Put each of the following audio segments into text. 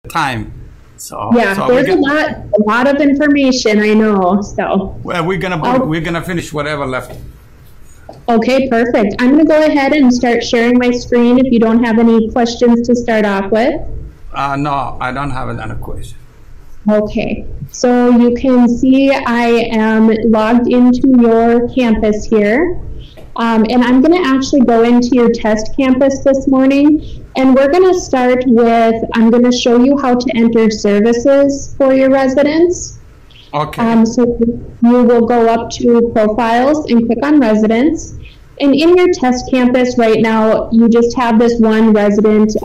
time. So yeah, so there's a lot of information, I know. So well, we're gonna finish whatever left. Okay, perfect. I'm gonna go ahead and start sharing my screen if you don't have any questions to start off with. No, I don't have any question. Okay, so you can see I am logged into your campus here. And I'm going to actually go into your test campus this morning, and we're going to start with, I'm going to show you how to enter services for your residents. Okay. So you will go up to profiles and click on residents. And in your test campus right now, you just have this one resident.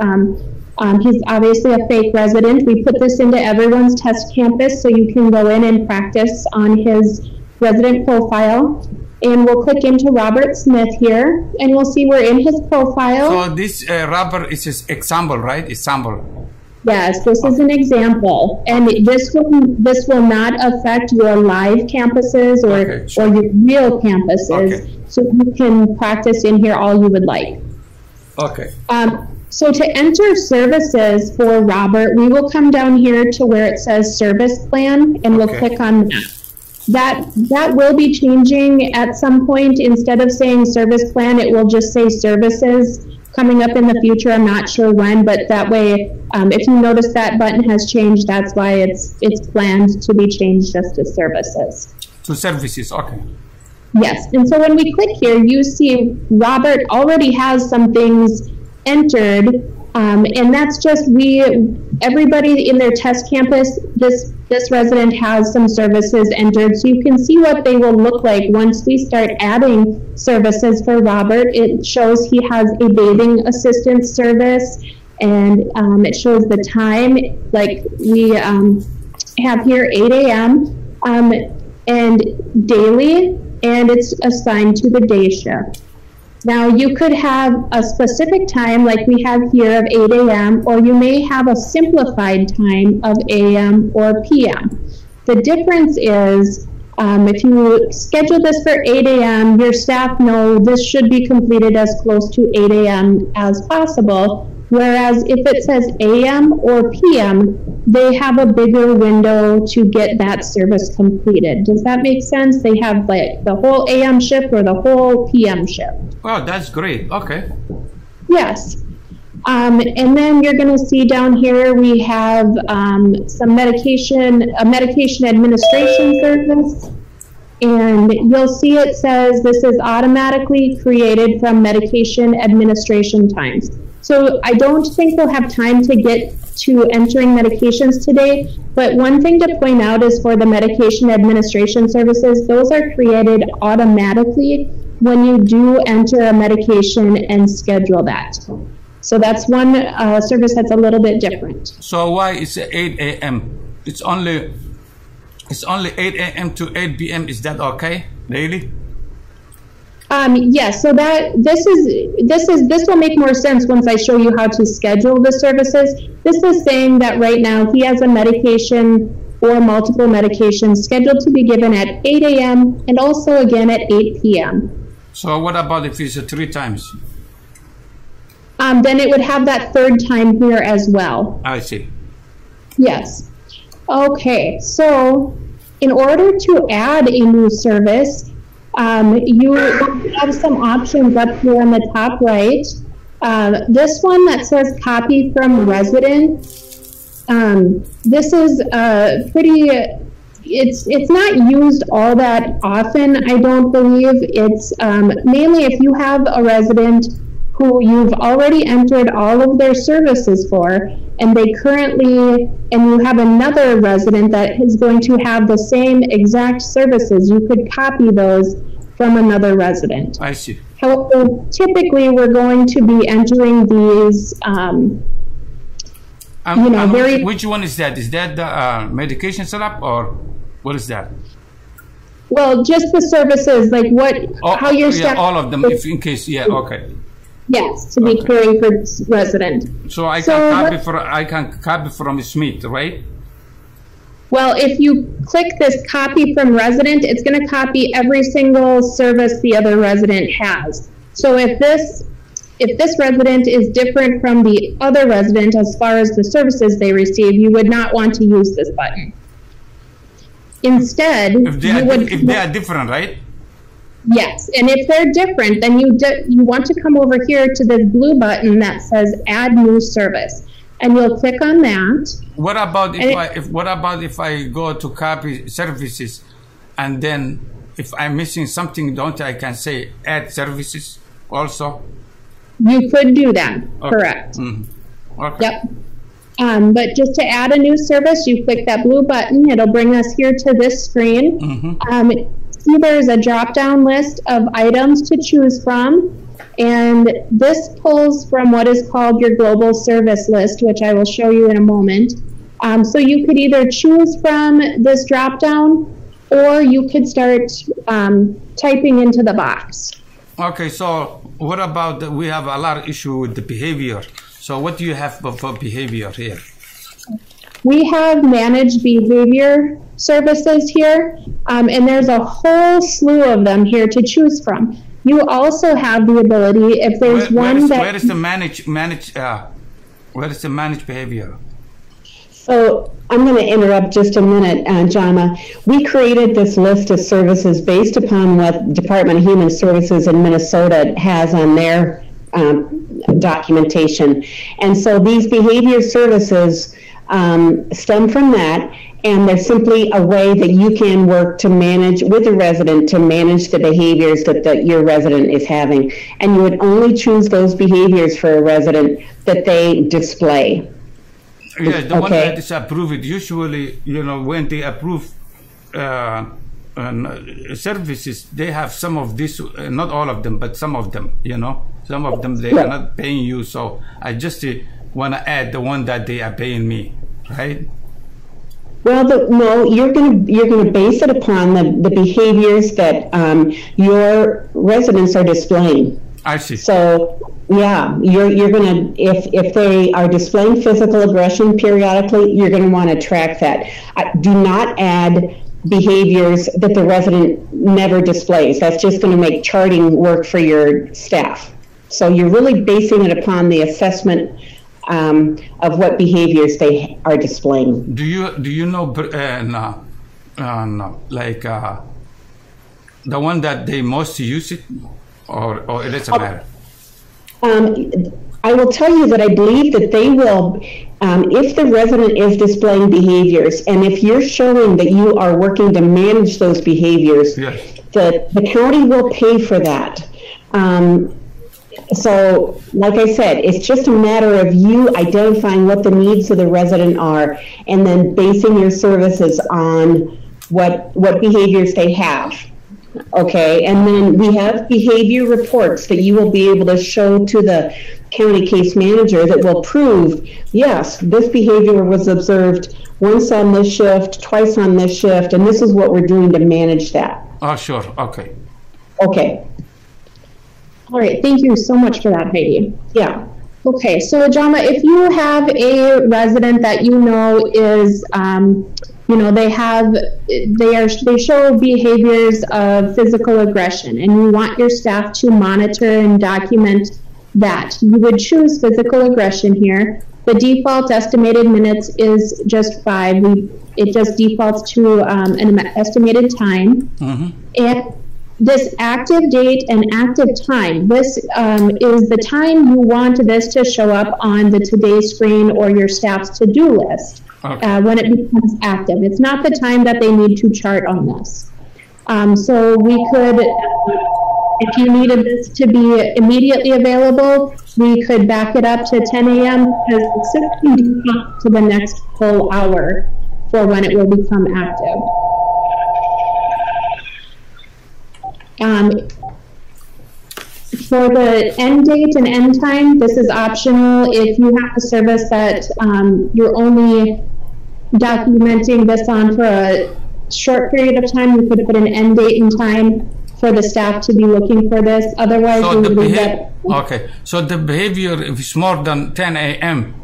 He's obviously a fake resident. We put this into everyone's test campus so you can go in and practice on his resident profile. And we'll click into Robert Smith here, and we'll see we're in his profile. So this Robert is his example, right? Example. Yes, this is an example, and this will not affect your live campuses or your real campuses. Okay. So you can practice in here all you would like. Okay. So to enter services for Robert, we will come down here to where it says service plan, and we'll click on that. That will be changing at some point. Instead of saying service plan, it will just say services coming up in the future. I'm not sure when, but that way, if you notice that button has changed, that's why it's planned to be changed just to services. To services, okay. Yes, and so when we click here, you see Robert already has some things entered, and that's just everybody in their test campus, this resident has some services entered, so you can see what they will look like once we start adding services for Robert. It shows he has a bathing assistance service, and it shows the time, like we have here 8 a.m. And daily, and it's assigned to the day shift. Now, you could have a specific time like we have here of 8 a.m., or you may have a simplified time of a.m. or p.m. The difference is if you schedule this for 8 a.m., your staff know this should be completed as close to 8 a.m. as possible, whereas if it says a.m. or p.m., they have a bigger window to get that service completed. Does that make sense? They have like the whole a.m. shift or the whole p.m. shift. Oh, that's great. Okay. Yes. And then you're going to see down here we have a medication administration service. And you'll see it says this is automatically created from medication administration times. So I don't think we'll have time to get to entering medications today, but one thing to point out is for the medication administration services, those are created automatically when you do enter a medication and schedule that. So that's one service that's a little bit different. So why is it 8 a.m.? It's only 8 a.m. to 8 p.m. Is that okay daily? Yes, so this will make more sense once I show you how to schedule the services. This is saying that right now he has a medication or multiple medications scheduled to be given at 8 a.m. and also again at 8 p.m. So what about if it's 3 times? Then it would have that third time here as well. I see. Yes. Okay, so in order to add a new service, you have some options up here on the top right. This one that says copy from resident, this is it's not used all that often, I don't believe. It's mainly if you have a resident who you've already entered all of their services for, and you have another resident that is going to have the same exact services, you could copy those from another resident. I see. However, typically we're going to be entering these, which one is that? Is that the medication setup, or what is that? Well, just the services, like how your staff. All of them, if in case, okay. Yes, to be caring for resident. So I can copy from Smith, right? Well, if you click this copy from resident, it's going to copy every single service the other resident has. So if this if this resident is different from the other resident as far as the services they receive, you would not want to use this button. Instead, if they are different, right? Yes, and if they're different, then you want to come over here to this blue button that says Add New Service, and you'll click on that. What about if I go to copy services, and then if I'm missing something, don't I can say Add Services also? You could do that. Okay. Correct. Mm-hmm. Okay. Yep. But just to add a new service, you click that blue button. It'll bring us here to this screen. Mm-hmm. See, there's a drop-down list of items to choose from, and this pulls from what is called your global service list, which I will show you in a moment. So you could either choose from this drop-down, or you could start typing into the box. Okay, so what about we have a lot of issue with the behavior. So what do you have for behavior here? We have managed behavior services here, and there's a whole slew of them here to choose from. You also have the ability, if there's where is the managed behavior? So I'm going to interrupt just a minute, Jama. We created this list of services based upon what Department of Human Services in Minnesota has on their documentation. And so these behavior services stem from that, and they're simply a way that you can work to manage with a resident to manage the behaviors that your resident is having. And you would only choose those behaviors for a resident that they display. Yeah, the one that is approved, usually, when they approve services, they have some of this, not all of them, but some of them, some of them, they are not paying you. So I just want to add the one that they are paying me, right? Well, no, you're gonna base it upon the behaviors that your residents are displaying. I see. So yeah, you're gonna if they are displaying physical aggression periodically, you're gonna want to track that. Do not add behaviors that the resident never displays. That's just going to make charting work for your staff. So you're really basing it upon the assessment of what behaviors they are displaying. Do you know like the one that they most use it, or it doesn't matter? I will tell you that I believe that they will, if the resident is displaying behaviors, and if you're showing that you are working to manage those behaviors, yes, the county will pay for that. So, like I said, it's just a matter of you identifying what the needs of the resident are, and then basing your services on what behaviors they have. Okay, and then we have behavior reports that you will be able to show to the county case manager that will prove, yes, this behavior was observed once on this shift, twice on this shift, and this is what we're doing to manage that. Oh, sure. Okay. Okay. All right, thank you so much for that, Heidi. Yeah. Okay, so Jama, if you have a resident that you know is, they show behaviors of physical aggression, and you want your staff to monitor and document that, you would choose physical aggression here. The default estimated minutes is just 5. It just defaults to an estimated time. Mm-hmm. And this active date and active time, this is the time you want this to show up on the today screen or your staff's to-do list. Okay. When it becomes active. It's not the time that they need to chart on this. So we could, if you needed this to be immediately available, we could back it up to 10 a.m. because it's simply default to the next full hour for when it will become active. For the end date and end time, this is optional. If you have a service that you're only documenting this on for a short period of time, you could put an end date and time for the staff to be looking for this. Otherwise, So we would leave that. okay. So the behavior, if it's more than 10 a.m.,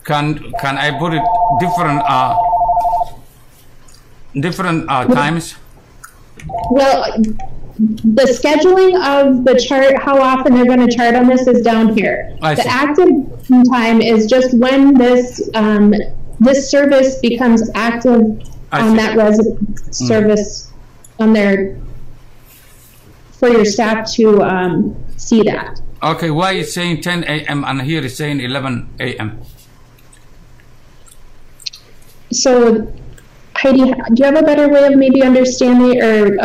can I put it different times? Well, the scheduling of the chart, how often they're going to chart on this is down here. The active time is just when this this service becomes active on that resident service on their, for your staff to see that. Okay, why is saying 10 a.m. and here is saying 11 a.m.? So, Heidi, do you have a better way of maybe understanding or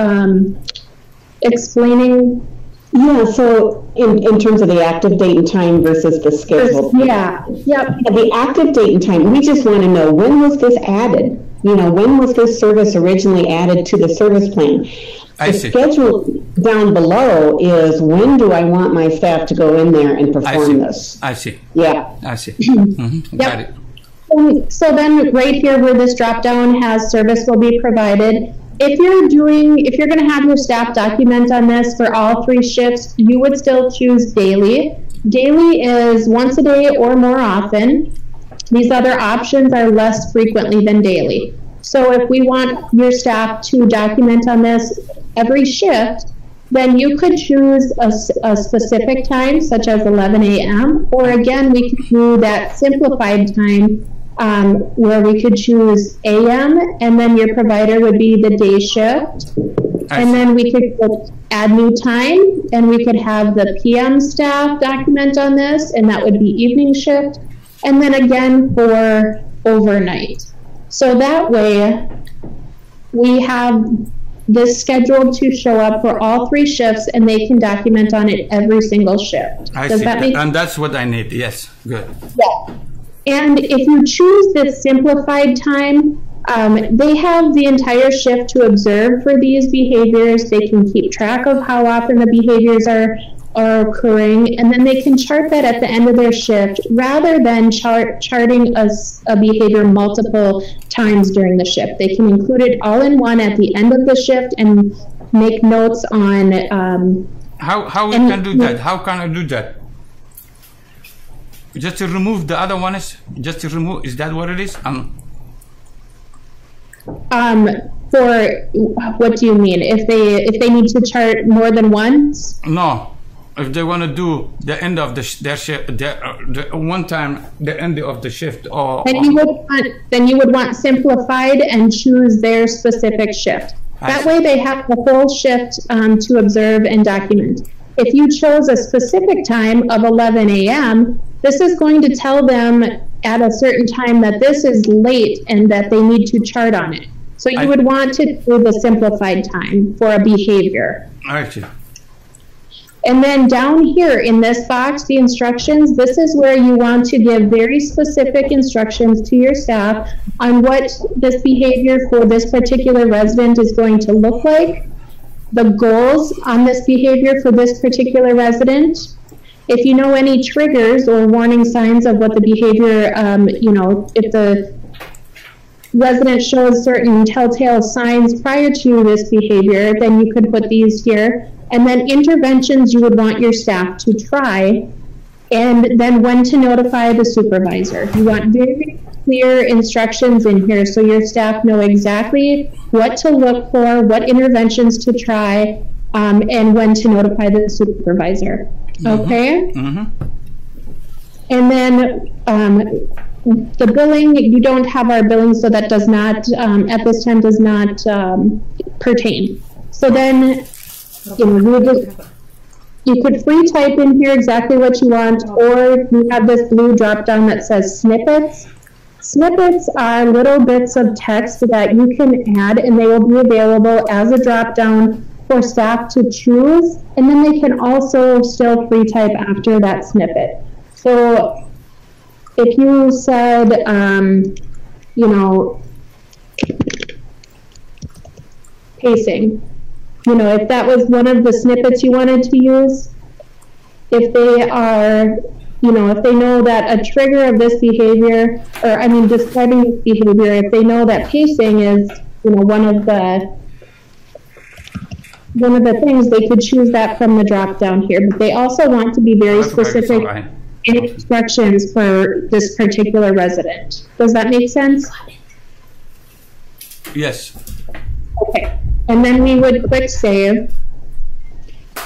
explaining? Yeah, so in terms of the active date and time versus the schedule. Yeah, yep. The active date and time, we just want to know, when was this added? You know, when was this service originally added to the service plan? The schedule down below is, when do I want my staff to go in there and perform this? I see. Yeah. I see. Mm-hmm. Got it. So then right here where this drop down has service will be provided, if you're going to have your staff document on this for all 3 shifts, you would still choose daily. Daily is once a day or more often. These other options are less frequently than daily. So if we want your staff to document on this every shift, then you could choose a specific time, such as 11 a.m., or again, we could do that simplified time where we could choose AM, and then your provider would be the day shift. And then we could add new time, and we could have the PM staff document on this, and that would be evening shift. And then again for overnight. So that way, we have this scheduled to show up for all 3 shifts, and they can document on it every single shift. Does that make sense? And that's what I need. Yes, good. Yeah. And if you choose this simplified time, they have the entire shift to observe for these behaviors. They can keep track of how often the behaviors are occurring, and then they can chart that at the end of their shift rather than charting a behavior multiple times during the shift. They can include it all in one at the end of the shift and make notes on how we can do that. How can I do that? Just to remove the other one is just to remove, is that what it is? For what do you mean? If they need to chart more than once? No. If they want to do the end of their shift, the one time the end of the shift, or then you would want simplified and choose their specific shift. That way they have the whole shift to observe and document. If you chose a specific time of 11 a.m., this is going to tell them at a certain time that this is late and that they need to chart on it. So you would want to do the simplified time for a behavior. I see. And then down here in this box, the instructions, this is where you want to give very specific instructions to your staff on what this behavior for this particular resident is going to look like, the goals on this behavior for this particular resident. If you know any triggers or warning signs of what the behavior, if the resident shows certain telltale signs prior to this behavior, then you could put these here. And then interventions you would want your staff to try, and then when to notify the supervisor. You want very clear instructions in here so your staff know exactly what to look for, what interventions to try, and when to notify the supervisor. Okay? And then the billing, you don't have our billing, so that does not, at this time, does not pertain. So then, you could free type in here exactly what you want, or you have this blue drop down that says snippets. Snippets are little bits of text that you can add, and they will be available as a drop down for staff to choose, and then they can also still free type after that snippet. So if you said, pacing, if that was one of the snippets you wanted to use, if they are, if they know that a trigger of this behavior, or describing this behavior, if they know that pacing is, one of the things, they could choose that from the drop down here. But they also want to be very specific in instructions for this particular resident. Does that make sense? Yes. Okay. And then we would click save.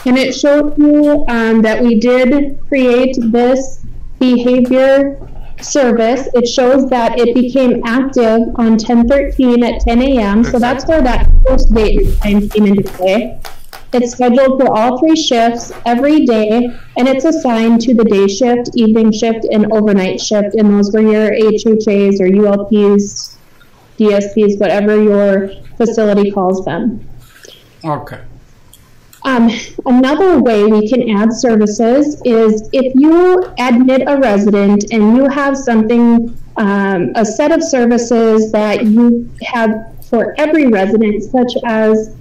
And it shows you that we did create this behavior service. It shows that it became active on 10/13 at 10 a.m. So that's where that post date time came into play. It's scheduled for all 3 shifts every day, and it's assigned to the day shift, evening shift, and overnight shift. And those were your HHAs or ULPs, DSPs, whatever your facility calls them. Okay. Another way we can add services is if you admit a resident and you have something, a set of services that you have for every resident, such as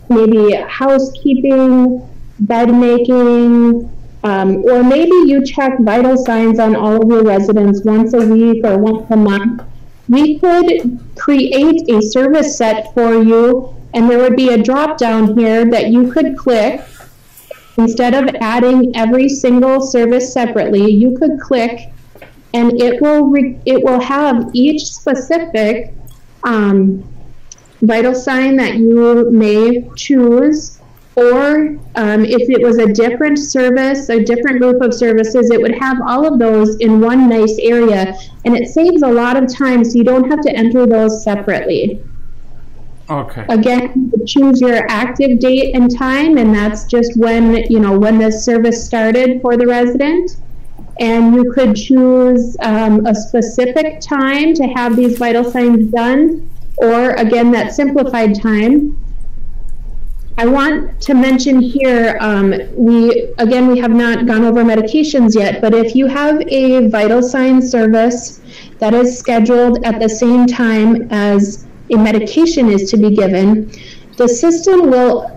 maybe housekeeping, bed making, or maybe you check vital signs on all of your residents once a week or once a month. We could create a service set for you, and there would be a drop down here that you could click. Instead of adding every single service separately, you could click, and it will have each specific vital sign that you may choose, or if it was a different service, a different group of services, it would have all of those in one nice area, and it saves a lot of time so you don't have to enter those separately. Okay. Again, you choose your active date and time, and that's just when, when the service started for the resident. And you could choose a specific time to have these vital signs done, or again, that simplified time. I want to mention here, we have not gone over medications yet, but if you have a vital sign service that is scheduled at the same time as a medication is to be given, the system will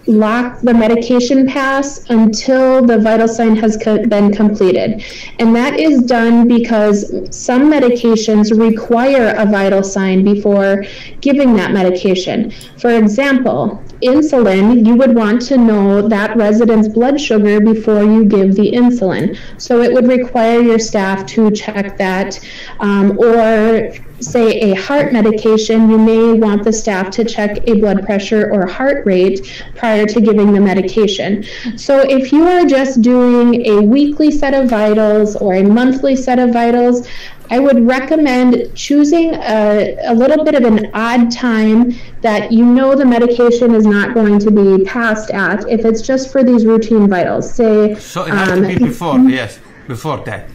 lock the medication pass until the vital sign has been completed. And that is done because some medications require a vital sign before giving that medication. For example, insulin, you would want to know that resident's blood sugar before you give the insulin. So it would require your staff to check that, or say a heart medication, you may want the staff to check a blood pressure or heart rate prior to giving the medication. So if you are just doing a weekly set of vitals or a monthly set of vitals, I would recommend choosing a little bit of an odd time that you know the medication is not going to be passed at, if it's just for these routine vitals. Say, so it has to be before, yes, before that,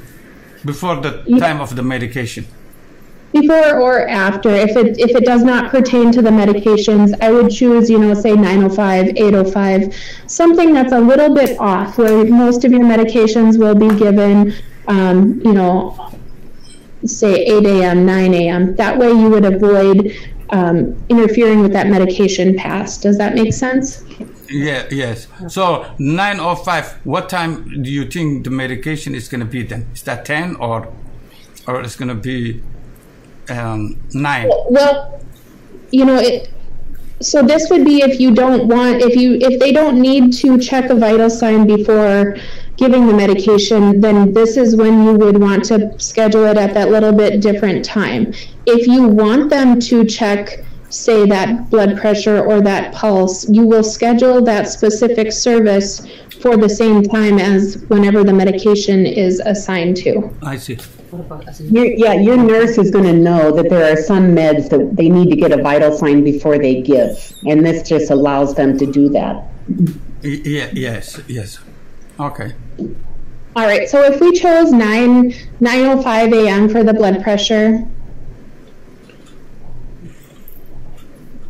before the time of the medication. Before or after. If it does not pertain to the medications, I would choose, say 9:05, 8:05, something that's a little bit off, where most of your medications will be given, say 8 a.m., 9 a.m. That way you would avoid interfering with that medication pass. Does that make sense? Yeah, yes. So 9:05, what time do you think the medication is going to be then? Is that 10 or it's going to be 9? Well, so this would be if you don't want, if they don't need to check a vital sign before giving the medication, then this is when you would want to schedule it at that little bit different time. If you want them to check, say, that blood pressure or that pulse, you will schedule that specific service for the same time as whenever the medication is assigned to. I see. Your nurse is going to know that there are some meds that they need to get a vital sign before they give, and this just allows them to do that. Yeah, yes. Okay. All right, so if we chose 9:05 a.m. for the blood pressure,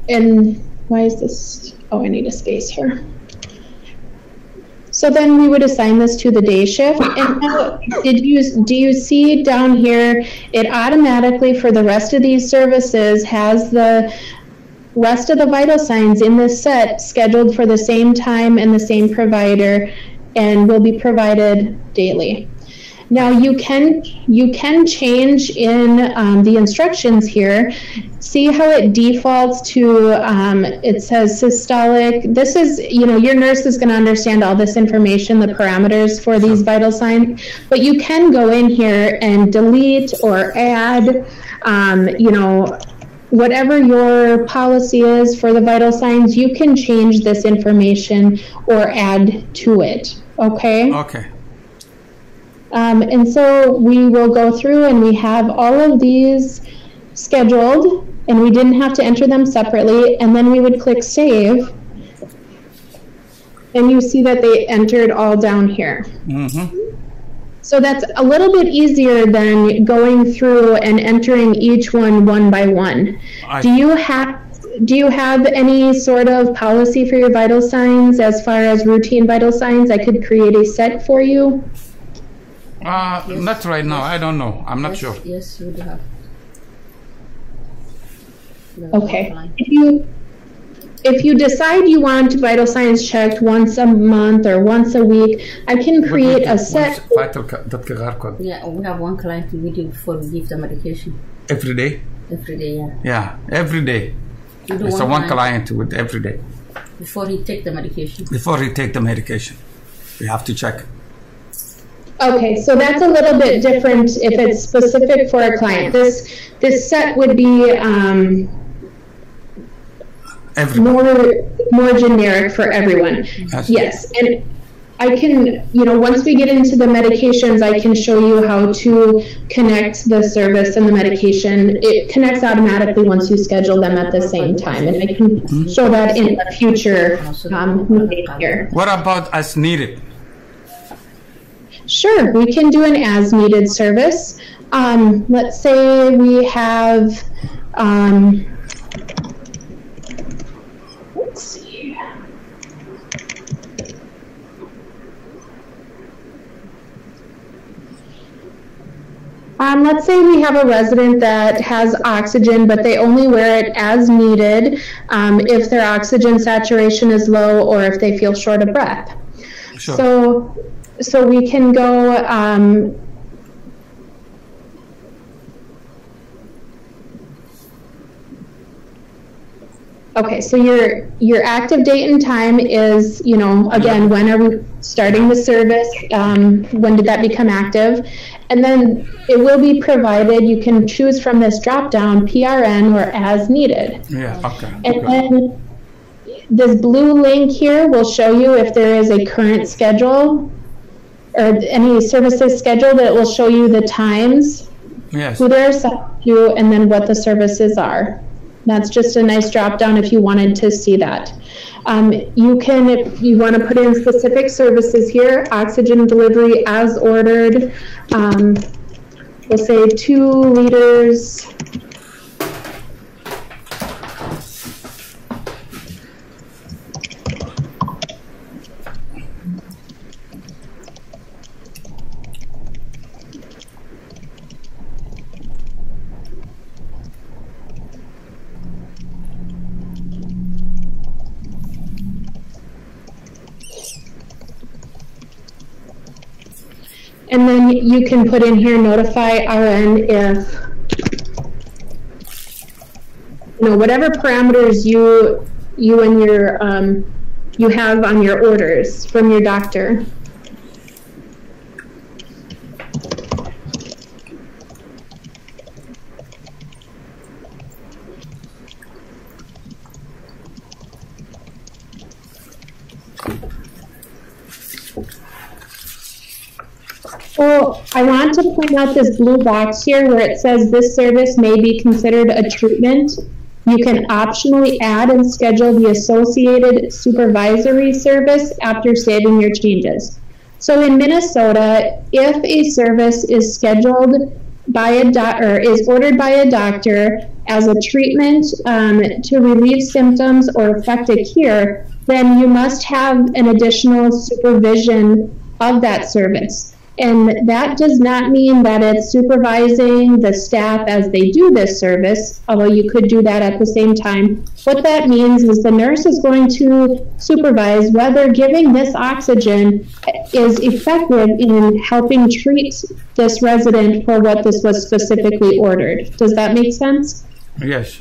and why is this? Oh, I need a space here. So then we would assign this to the day shift. And now, do you see down here, it automatically for the rest of these services has the rest of the vital signs in this set scheduled for the same time and the same provider, and will be provided daily. Now you can change in the instructions here. See how it defaults to, it says systolic. This is, your nurse is going to understand all this information, the parameters for these vital signs, but you can go in here and delete or add, whatever your policy is for the vital signs, you can change this information or add to it. Okay? Okay. And so we will go through and we have all of these scheduled, and we didn't have to enter them separately, and then we would click save, and you see that they entered all down here. Mm-hmm. So that's a little bit easier than going through and entering each one by one. Do you have any sort of policy for your vital signs as far as routine vital signs? I could create a set for you. Yes. Not right now. I don't know. I'm not sure. Yes, you do have. Okay. If you decide you want vital signs checked once a month or once a week, I can create a set. Yeah, we have one client we do before we give the medication. Every day? Every day, yeah. Yeah, every day. It's a one client with every day. Before he take the medication. Before he take the medication. We have to check. Okay, so that's a little bit different if it's specific for a client. This set would be more generic for everyone. Yes, and I can, once we get into the medications, I can show you how to connect the service and the medication. It connects automatically once you schedule them at the same time, and I can show that in a future meeting here. What about as needed? Sure, we can do an as-needed service. Let's say we have, let's see. Let's say we have a resident that has oxygen, but they only wear it as needed if their oxygen saturation is low or if they feel short of breath. Sure. So we can go, okay, so your active date and time is, again, when are we starting the service? When did that become active? And then it will be provided, you can choose from this drop-down PRN or as needed. Yeah, okay. And then this blue link here will show you if there is a current schedule or any services scheduled. It will show you the times, who they're assigned to, and then what the services are. That's just a nice drop down if you wanted to see that. You can, if you want to put in specific services here, oxygen delivery as ordered. We'll say 2 liters. And then you can put in here, notify RN if, whatever parameters you and your, you have on your orders from your doctor. Well, I want to point out this blue box here where it says this service may be considered a treatment. You can optionally add and schedule the associated supervisory service after saving your changes. So in Minnesota, if a service is scheduled by a is ordered by a doctor as a treatment to relieve symptoms or effect a cure, then you must have an additional supervision of that service. And that does not mean that it's supervising the staff as they do this service, although you could do that at the same time. What that means is the nurse is going to supervise whether giving this oxygen is effective in helping treat this resident for what this was specifically ordered. Does that make sense? Yes.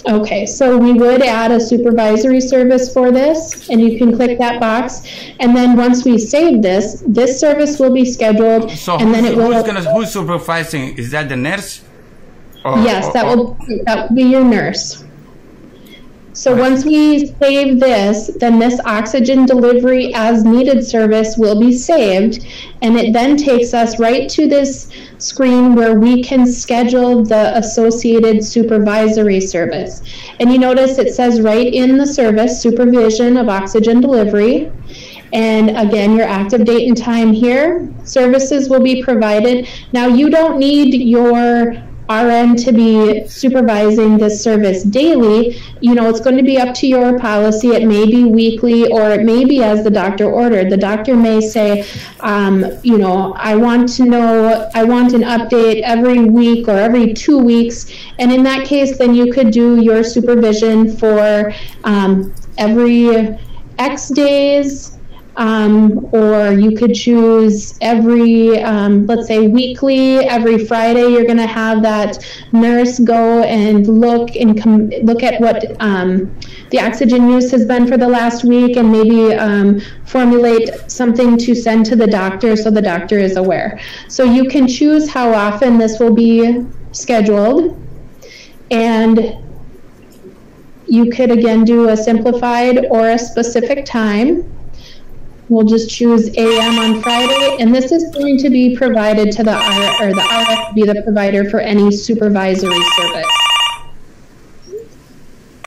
Okay, so we would add a supervisory service for this, and you can click that box. And then once we save this, this service will be scheduled. So and then it will. Who's supervising? Is that the nurse? Yes, that will be your nurse. So once we save this, then this oxygen delivery as needed service will be saved, and it then takes us right to this screen where we can schedule the associated supervisory service. And you notice it says right in the service, supervision of oxygen delivery. And again, your active date and time here. Services will be provided. Now, you don't need your RN to be supervising this service daily. You know, it's going to be up to your policy. It may be weekly, or it may be as the doctor ordered. The doctor may say, you know, I want an update every week or every 2 weeks. And in that case, then you could do your supervision for every X days. Or you could choose every, let's say weekly, every Friday, you're going to have that nurse go and look at what the oxygen use has been for the last week, and maybe formulate something to send to the doctor so the doctor is aware. So you can choose how often this will be scheduled, and you could again do a simplified or a specific time. We'll just choose AM on Friday, and this is going to be provided to the RF, or the RF will be the provider for any supervisory service.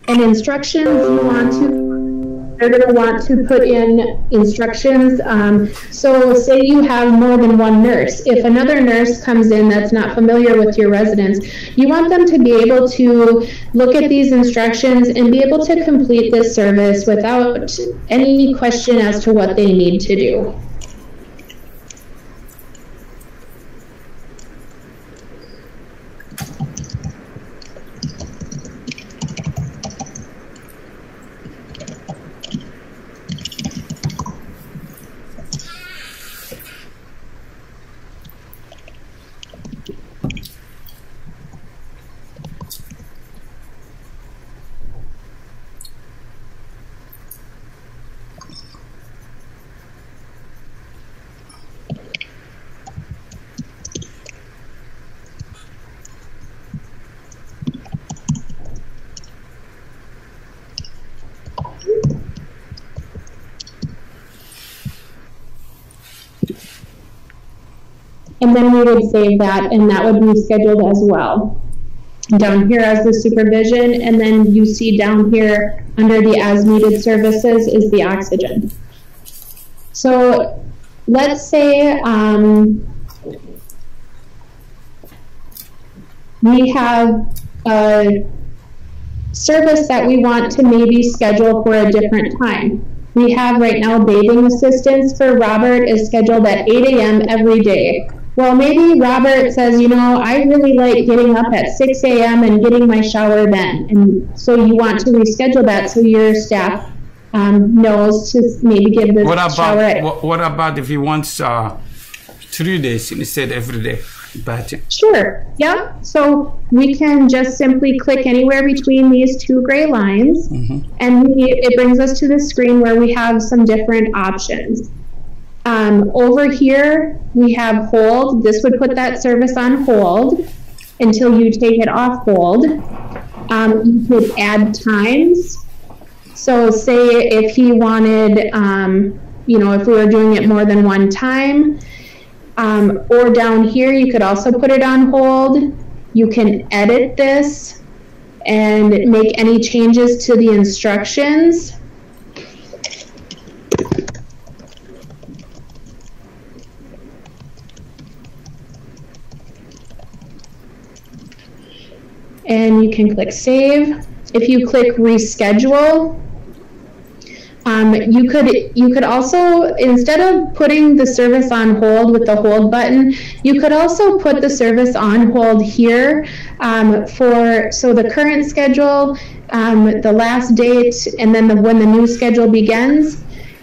And instructions, they're going to want to put in instructions. So say you have more than one nurse. If another nurse comes in that's not familiar with your residents, you want them to be able to look at these instructions and be able to complete this service without any question as to what they need to do. And then we would save that, and that would be scheduled as well. Down here as the supervision, and then you see down here under the as needed services is the oxygen. So let's say we have a service that we want to maybe schedule for a different time. We have right now bathing assistance for Robert is scheduled at 8 a.m. every day. Well, maybe Robert says, you know, I really like getting up at 6 a.m. and getting my shower then. And so you want to reschedule that so your staff knows to maybe give the shower at... What about if he wants 3 days instead every day? Sure, yeah. So we can just simply click anywhere between these two gray lines, and it brings us to the screen where we have some different options. Over here, we have hold. This would put that service on hold until you take it off hold. You could add times. So say if he wanted, you know, if we were doing it more than one time, or down here, you could also put it on hold. You can edit this and make any changes to the instructions. And you can click save. If you click reschedule, you could also, instead of putting the service on hold with the hold button, you could also put the service on hold here so the current schedule, the last date, and then when the new schedule begins.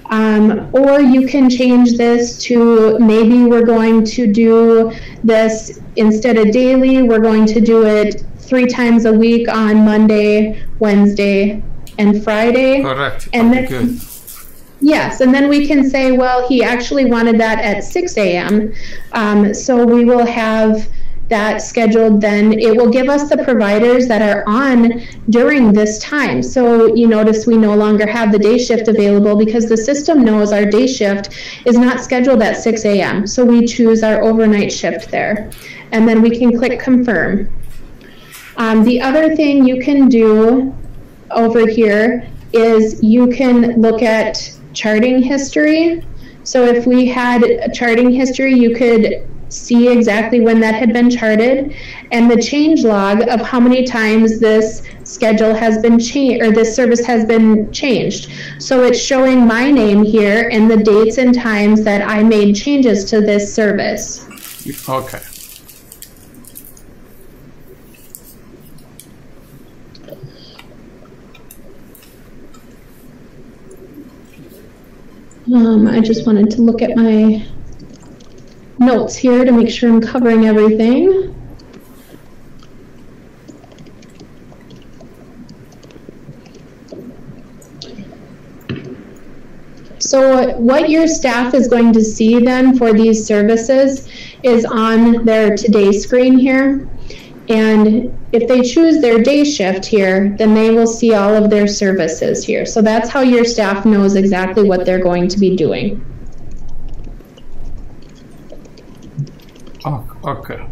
Or you can change this to maybe we're going to do this instead of daily, we're going to do it 3 times a week on Monday, Wednesday, and Friday. Correct. And then, good. Yes, and then we can say, well, he actually wanted that at 6 a.m. So we will have that scheduled, then it will give us the providers that are on during this time. So you notice we no longer have the day shift available because the system knows our day shift is not scheduled at 6 a.m. So we choose our overnight shift there. And then we can click confirm. The other thing you can do over here is you can look at charting history. So if we had a charting history, you could see exactly when that had been charted, and the change log of how many times this schedule has been changed, or this service has been changed. So it's showing my name here and the dates and times that I made changes to this service. Okay. I just wanted to look at my notes here to make sure I'm covering everything. So what your staff is going to see then for these services is on their today screen here. And if they choose their day shift here, then they will see all of their services here. So that's how your staff knows exactly what they're going to be doing. Oh, okay.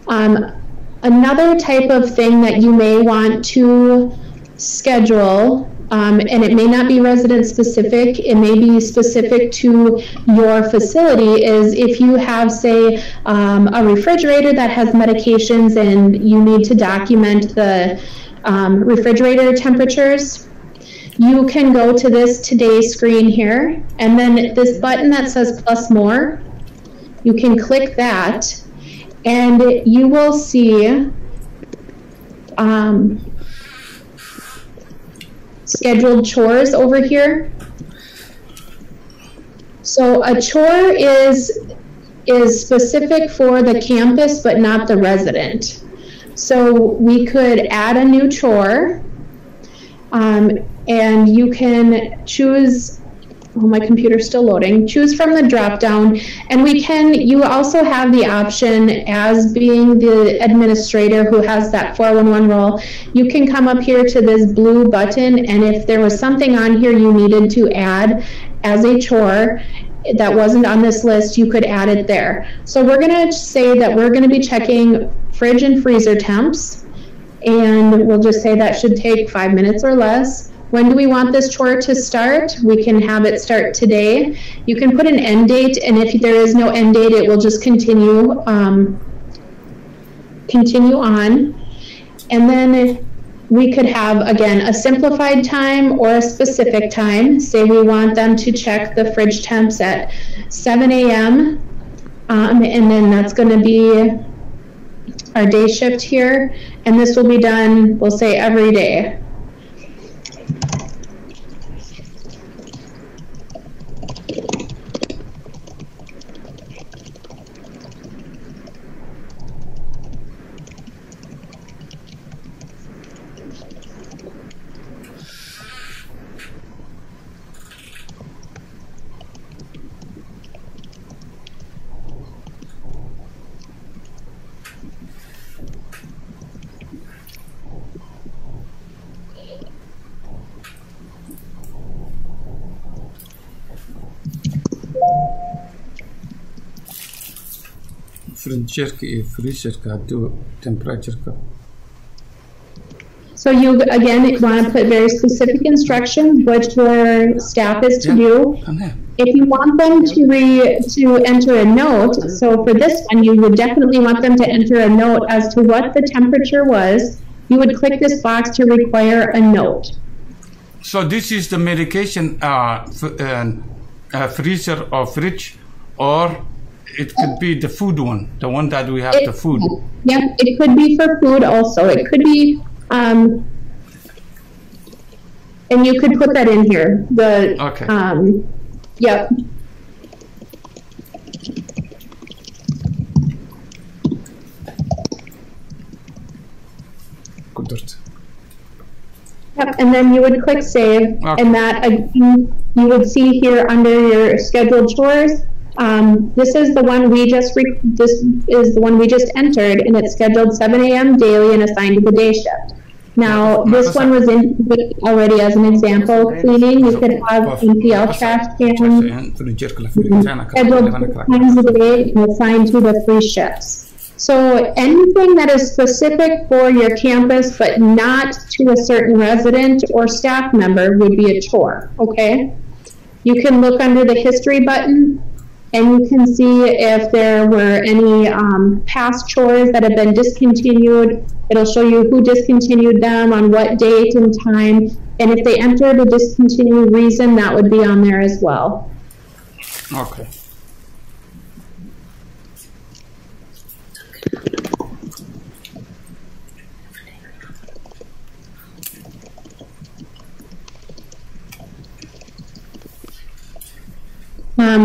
Another type of thing that you may want to schedule, and it may not be resident specific, it may be specific to your facility, is if you have, say, a refrigerator that has medications and you need to document the refrigerator temperatures, you can go to this today screen here, and then this button that says plus more, you can click that, and you will see scheduled chores over here. So a chore is specific for the campus but not the resident. So we could add a new chore, and you can choose, oh, my computer's still loading, choose from the drop down, and you also have the option, as being the administrator who has that 411 role, you can come up here to this blue button, and if there was something on here you needed to add as a chore that wasn't on this list, you could add it there. So we're going to say that we're going to be checking fridge and freezer temps, and we'll just say that should take 5 minutes or less. When do we want this chore to start? We can have it start today. You can put an end date, and if there is no end date, it will just continue on. And then we could have, again, a simplified time or a specific time. Say we want them to check the fridge temps at 7 a.m. And then that's going to be our day shift here. And this will be done, we'll say, every day. So you, again, want to put very specific instructions what your staff is to do. If you want them to enter a note, so for this one, you would definitely want them to enter a note as to what the temperature was. You would click this box to require a note. So this is the medication freezer or fridge, or it could be the food one, the one that we have the food. Yeah, it could be for food also. It could be, and you could put that in here. Okay. Yep. Yep, and then you would click save, and that you would see here under your scheduled chores, This is the one we just entered, and it's scheduled 7 a.m. daily and assigned to the day shift. Now, this one was in already as an example. Cleaning, you could have NPL trash cans scheduled 4 times a day and assigned to the 3 shifts. So anything that is specific for your campus but not to a certain resident or staff member would be a chore, okay? You can look under the history button and you can see if there were any past chores that have been discontinued. It'll show you who discontinued them, on what date and time, and if they entered a discontinued reason, that would be on there as well. Okay.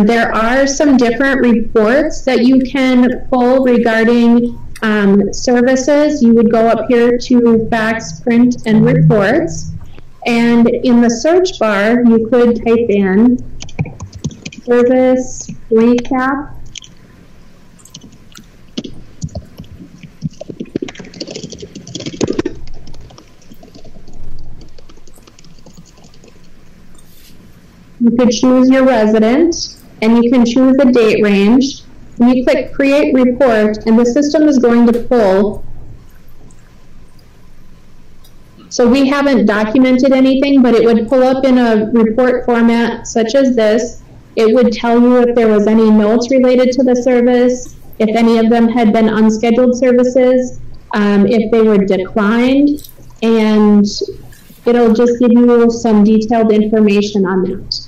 There are some different reports that you can pull regarding services. You would go up here to Facts, Print, and Reports. And in the search bar, you could type in Service Recap. You could choose your resident, and you can choose the date range. And you click Create Report, and the system is going to pull. So we haven't documented anything, but it would pull up in a report format such as this. It would tell you if there was any notes related to the service, if any of them had been unscheduled services, if they were declined, and it'll just give you some detailed information on that.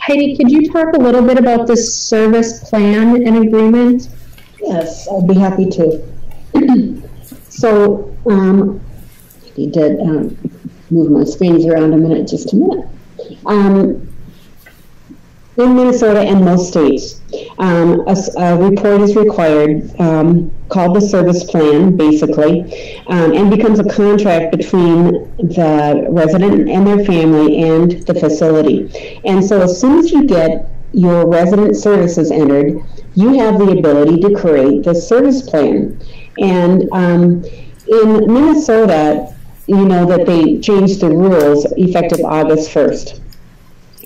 Heidi, could you talk a little bit about the service plan and agreement? Yes, I'd be happy to. So, you did move my screens around just a minute. In Minnesota and most states, a report is required called the service plan, basically, and becomes a contract between the resident and their family and the facility. And so as soon as you get your resident services entered, you have the ability to create the service plan. And in Minnesota, you know that they changed the rules effective August 1st.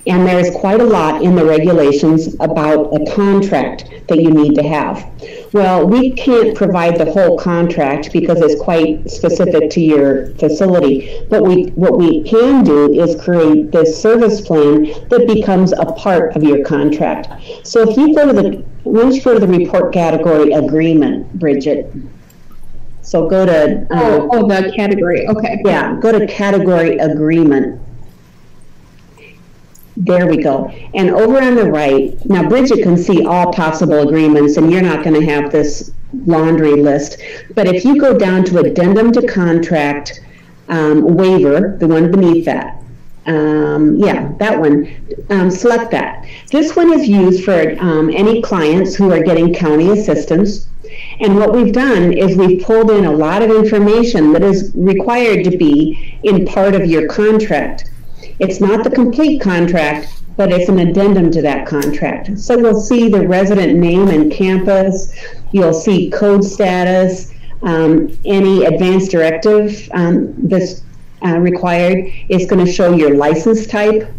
And there's quite a lot in the regulations about a contract that you need to have. Well, we can't provide the whole contract because it's quite specific to your facility. But what we can do is create this service plan that becomes a part of your contract. So if you go to once you go to the report category agreement, Bridget, so go to... the category, okay. Yeah, go to category agreement. There we go. And over on the right, now Bridget can see all possible agreements, and you're not going to have this laundry list. But if you go down to Addendum to Contract waiver, the one beneath that, yeah, that one, select that. This one is used for any clients who are getting county assistance. And what we've done is we've pulled in a lot of information that is required to be in part of your contract. It's not the complete contract, but it's an addendum to that contract. So you'll see the resident name and campus, you'll see code status, any advanced directive that's required. It's going to show your license type,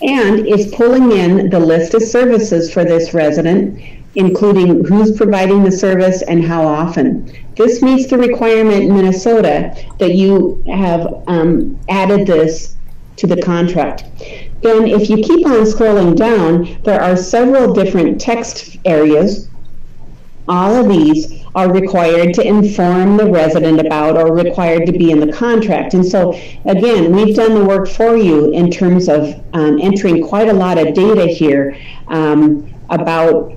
and it's pulling in the list of services for this resident, including who's providing the service and how often. This meets the requirement in Minnesota that you have added this to the contract. Then if you keep on scrolling down, there are several different text areas. All of these are required to inform the resident about or required to be in the contract. And so again, we've done the work for you in terms of entering quite a lot of data here about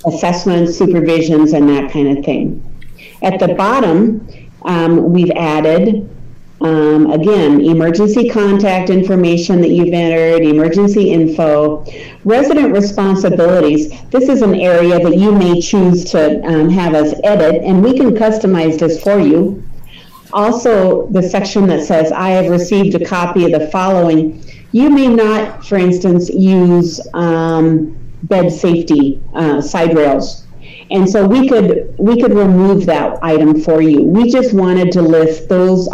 assessments, supervisions, and that kind of thing. At the bottom, we've added Again, emergency contact information that you've entered, emergency info, resident responsibilities. This is an area that you may choose to have us edit, and we can customize this for you. Also, the section that says, I have received a copy of the following. You may not, for instance, use bed safety side rails. And so we could remove that item for you. We just wanted to list those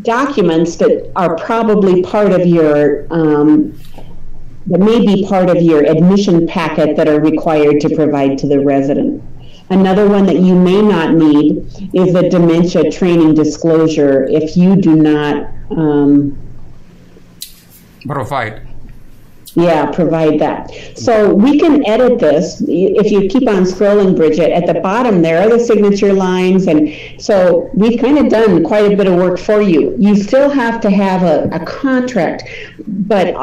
documents that are probably part of your, that may be part of your admission packet that are required to provide to the resident. Another one that you may not need is the dementia training disclosure if you do not provide. Yeah, provide that. So we can edit this. If you keep on scrolling, Bridget, at the bottom there are the signature lines, and so we've kind of done quite a bit of work for you. You still have to have a contract, but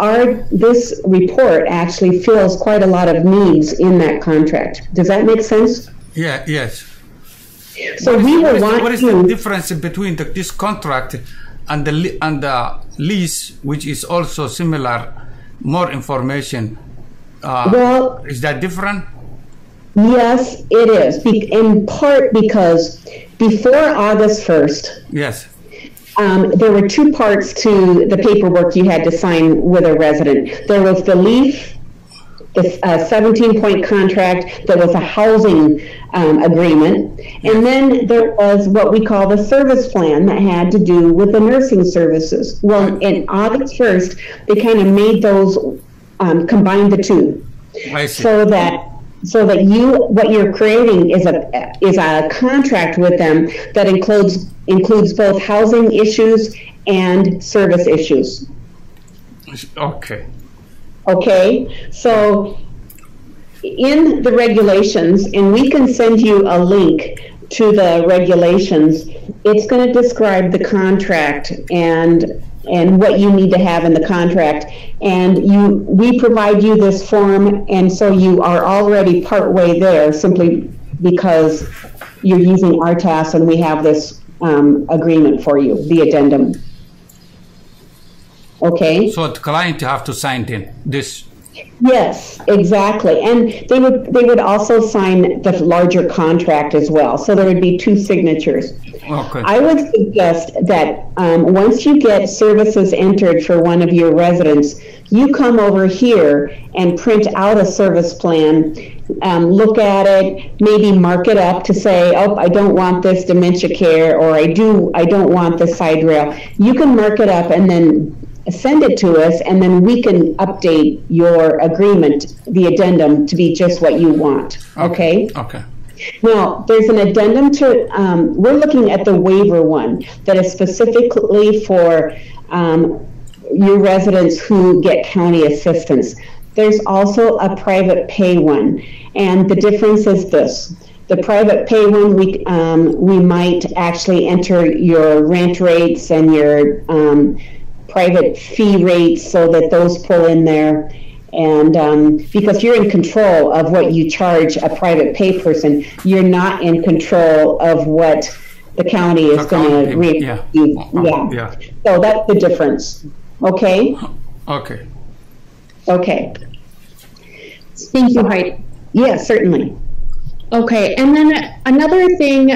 this report actually fills quite a lot of needs in that contract. Does that make sense? Yeah. Yes. So what is the difference between this contract and the lease, which is also similar? More information. Well, is that different? Yes, it is. In part because before August 1st, yes, there were two parts to the paperwork you had to sign with a resident. There was the lease, the 17-point contract. There was a housing agreement, and then there was what we call the service plan that had to do with the nursing services. Well, in August 1st, they kind of made those, combined the two, so that what you're creating is a contract with them that includes both housing issues and service issues. Okay, so in the regulations, and we can send you a link to the regulations, it's going to describe the contract and what you need to have in the contract. And we provide you this form, and so you are already partway there simply because you're using our task and we have this agreement for you, the addendum. Okay. So the client have to sign this. Yes, exactly. And they would also sign the larger contract as well. So there would be two signatures. Okay. I would suggest that once you get services entered for one of your residents, you come over here and print out a service plan, look at it, maybe mark it up to say, oh, I don't want this dementia care, or I don't want the side rail. You can mark it up and then send it to us, and then we can update your agreement, the addendum, to be just what you want. Okay? Okay. Now, there's an addendum to, we're looking at the waiver one that is specifically for your residents who get county assistance. There's also a private pay one, and the difference is this. The private pay one, we might actually enter your rent rates and your private fee rates so that those pull in there. And because you're in control of what you charge a private pay person, you're not in control of what the county is going to reimburse you. Yeah. So that's the difference. Okay? Okay. Okay. Thank you, Heidi. Yes, certainly. Okay, and then another thing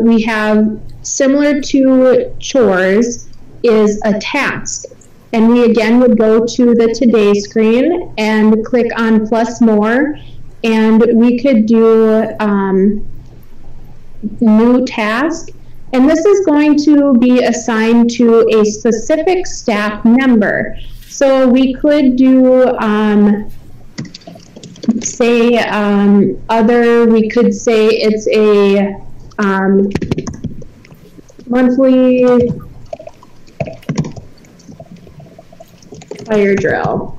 we have similar to chores is a task. And we again would go to the today screen and click on plus more, and we could do new task. And this is going to be assigned to a specific staff member. So we could do we could say it's a monthly fire drill,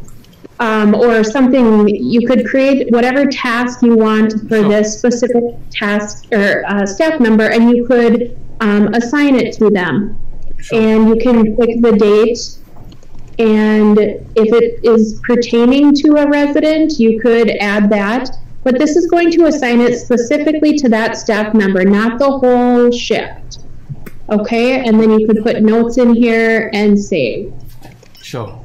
or something. You could create whatever task you want for this specific task or staff member, and you could assign it to them. And you can click the date, and if it is pertaining to a resident, you could add that. But this is going to assign it specifically to that staff member, not the whole shift. Okay, and then you could put notes in here and save. Sure.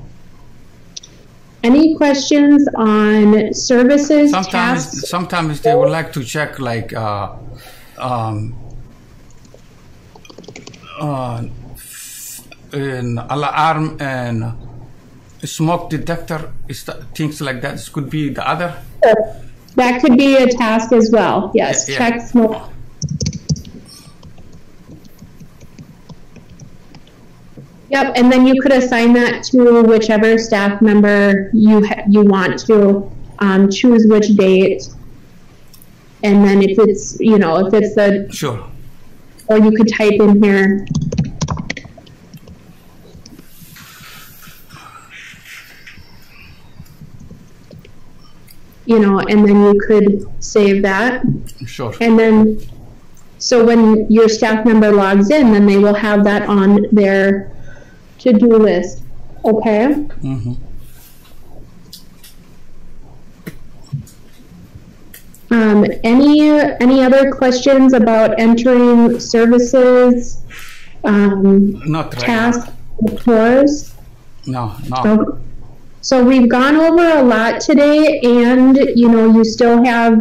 Any questions on services, tasks? Sometimes they would like to check like an alarm and smoke detector, things like that. This could be the other. That could be a task as well. Yes, Yeah. check smoke. Yep, and then you could assign that to whichever staff member you want to choose which date, and then if it's the Sure. or you could type in here. And then you could save that. Sure. And then, so when your staff member logs in, then they will have that on their to-do list. Okay? Mm-hmm. Any other questions about entering services, Not right tasks, chores? now. No. Okay. So we've gone over a lot today, and you still have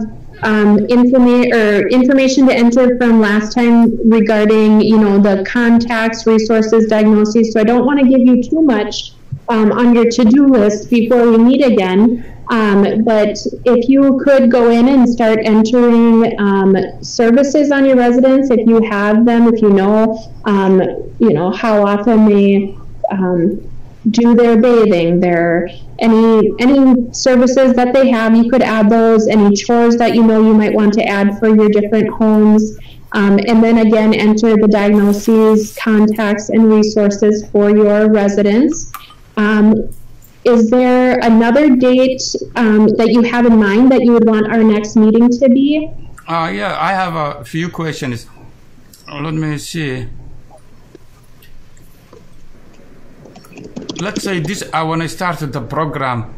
information to enter from last time regarding the contacts, resources, diagnoses. So I don't want to give you too much on your to-do list before we meet again. But if you could go in and start entering services on your residents, if you have them, if you know how often they do their bathing, any services that they have, you could add those, any chores that you might want to add for your different homes, and then again enter the diagnoses, contacts, and resources for your residents. Is there another date that you have in mind that you would want our next meeting to be? Yeah, I have a few questions. Let me see. Let's say this, when I started the program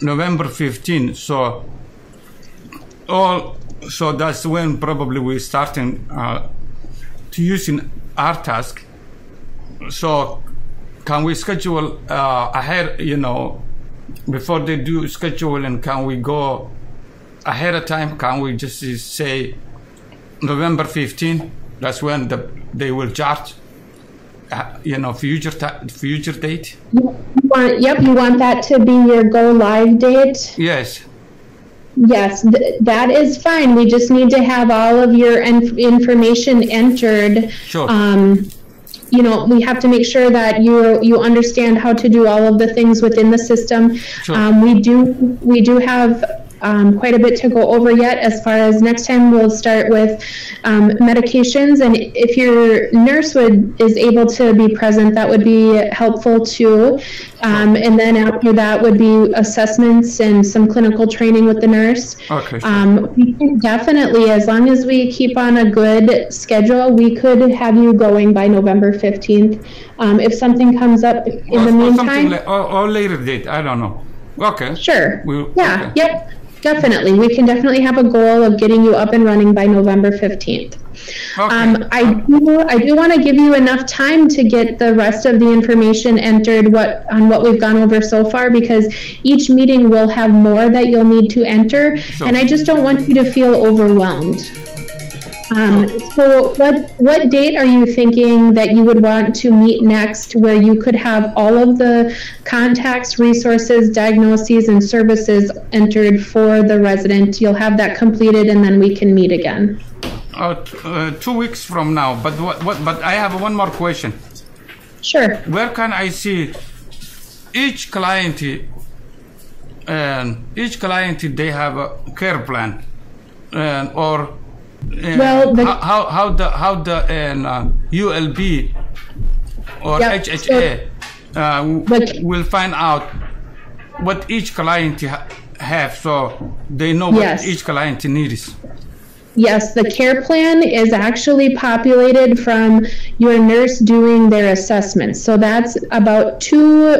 November 15, so that's when probably we're starting to using our task. So can we schedule ahead, before they do scheduling, can we go ahead of time? Can we just say November 15? That's when they will charge. Future date. You want that to be your go live date? Yes. Yes, that is fine. We just need to have all of your information entered. Sure. We have to make sure that you understand how to do all of the things within the system. Sure. We do have quite a bit to go over yet. As far as next time, we'll start with medications, and if your nurse is able to be present, that would be helpful too. And then after that would be assessments and some clinical training with the nurse. Okay. Sure. We can definitely, as long as we keep on a good schedule, we could have you going by November 15th. If something comes up in the meantime, or later date, I don't know. Okay. Sure. Okay. Yep. Definitely. We can definitely have a goal of getting you up and running by November 15th. Okay. I do want to give you enough time to get the rest of the information entered on what we've gone over so far, because each meeting will have more that you'll need to enter, and I just don't want you to feel overwhelmed. So what date are you thinking that you would want to meet next, where you could have all of the contacts, resources, diagnoses, and services entered for the resident? You'll have that completed, and then we can meet again. 2 weeks from now. But But I have one more question. Sure. Where can I see each client? They have a care plan, or. Well, how the ULB or HHA will find out what each client have, so they know what each client needs. Yes, the care plan is actually populated from your nurse doing their assessments. So that's about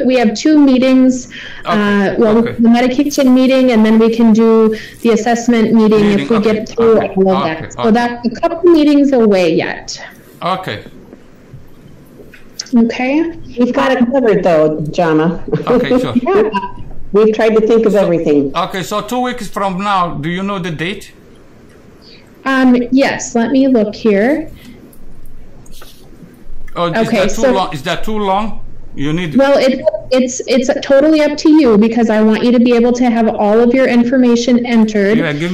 we have 2 meetings. Okay. The medication meeting, and then we can do the assessment meeting if we get through all of that. So that's a couple meetings away yet. Okay. Okay. We've got it covered though, Jana. Okay, sure. Yeah. We've tried to think of everything. Okay, so 2 weeks from now, do you know the date? Yes, let me look here. Oh, okay, is that too long? Is that too long? You need. Well, it's totally up to you, because I want you to be able to have all of your information entered. Yeah, give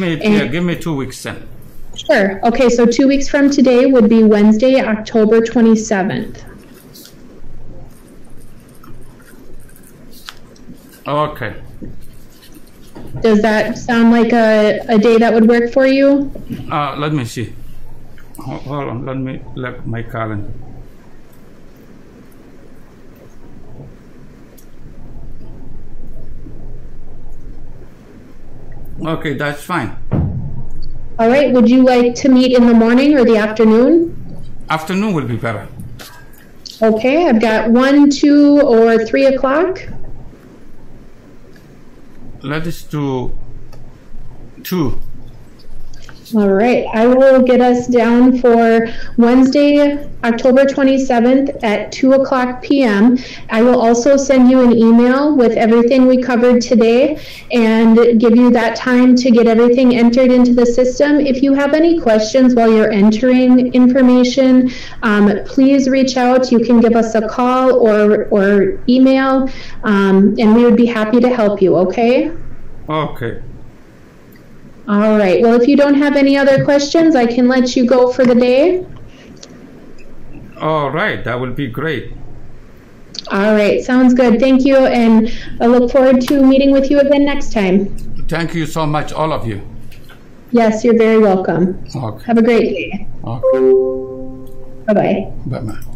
me 2 weeks then. Sure. Okay, so 2 weeks from today would be Wednesday, October 27th. Okay. Does that sound like a day that would work for you? Let me see. Hold on. Let me look my calendar. Okay, that's fine. All right. Would you like to meet in the morning or the afternoon? Afternoon will be better. Okay. I've got 1, 2, or 3 o'clock. Let us do 2. All right, I will get us down for Wednesday, October 27th at 2:00 p.m. I will also send you an email with everything we covered today and give you that time to get everything entered into the system. If you have any questions while you're entering information, please reach out. You can give us a call or email, and we would be happy to help you, okay? Okay. All right. Well, if you don't have any other questions, I can let you go for the day. All right. That will be great. All right. Sounds good. Thank you. And I look forward to meeting with you again next time. Thank you so much, all of you. Yes, you're very welcome. Okay. Have a great day. Okay. Bye-bye. Bye-bye.